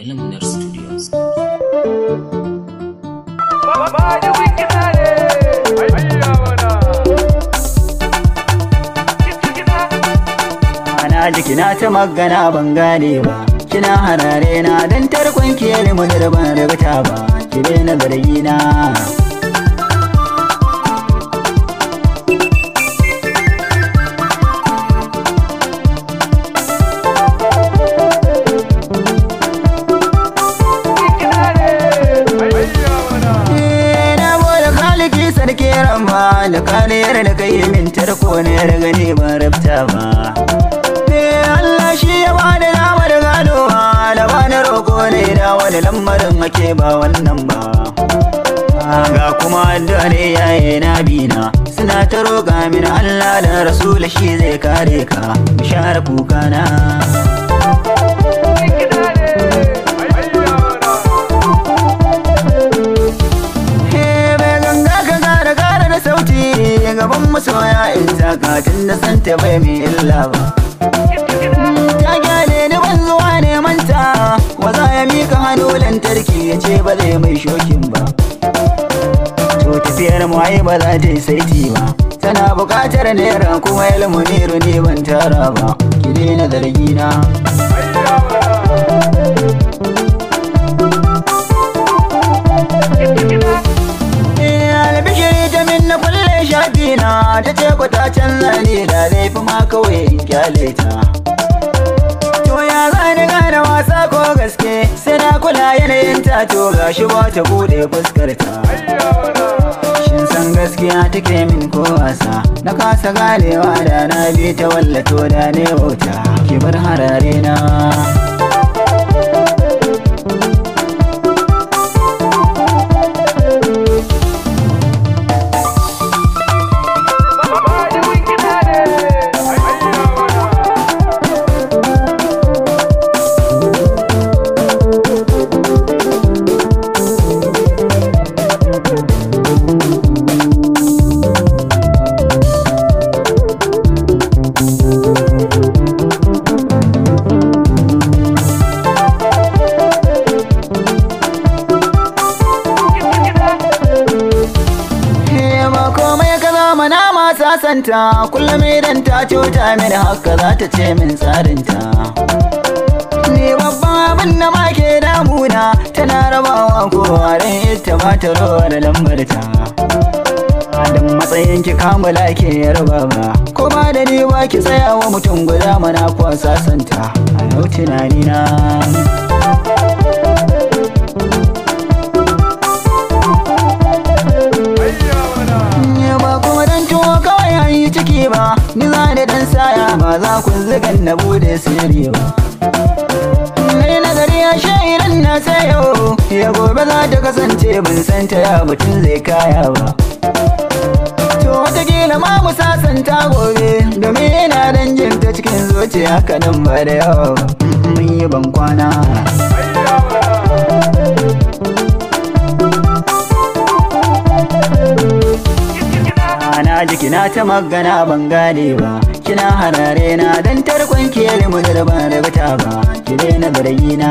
Illuminar Studios. Ana ji kina ta magana ban gane ba, kina harare na dan tarkon ki Illuminar ban rubuta ba, ki daina zargi na. Sarki ramba da kariyar da kai min tarko ne da gani ban rabta ba. Allah shi ya bani damar ganowa da bani roko ne da wani lamarin ake ba wannan ba. Ga kuma addu'a ne yaye na bina suna ta roƙa min Allah da Rasul shi zai kare ka bishara kuka na. Gaban masoya in takatin da santa bai mai illa ba. Ta gyale ni ban zuwa neman ta, waza ya mika hannu lantarki ya ce ba zai mai shokin ba. To tafiyar mu ai ba za ta yi saiti ba, tana buƙatar naira kuma Ilmuniru ne ban tara ba, ki daina zargi na. Shafina ta ce ku ta canza ne da zai fi ma kawai in kyale ta. To ya za ni gane wasa ko gaske sai na kula yanayin ta, to gashi ba ta bude fuskar ta. Shin san gaskiya take min ko wasa, na kasa ganewa da na bi ta wallato da ne wauta, ki bar harare na. Sasanta kullum idan ta cuta mini haka za ta ce min tsarinta. Ni babban abin da ma ke damuna tana rabawa kowa don ita ba ta rawa da lambarta. Don matsayin ki kamula ke yarba ba, ko ba da ni ba ki tsaya wa mutum guda mana kuwa sasanta a yau tunanina. Ciki ba ni za da dan saya ba za ku zigan na bude sirri ba. Nai nazari ya shaidan na sayo ya gobe za ta kasance ban san ta ya mutum zai kaya ba. To watakila ma mu sasanta gobe domin yana dan jin ta cikin zuciya kanan ba da yawa ba. Mun yi ban kwana. Na ji kina ta magana ban gane ba, kina harare na dan tarkon ki Ilmuniru ban rubuta ba, ki daina zargi na.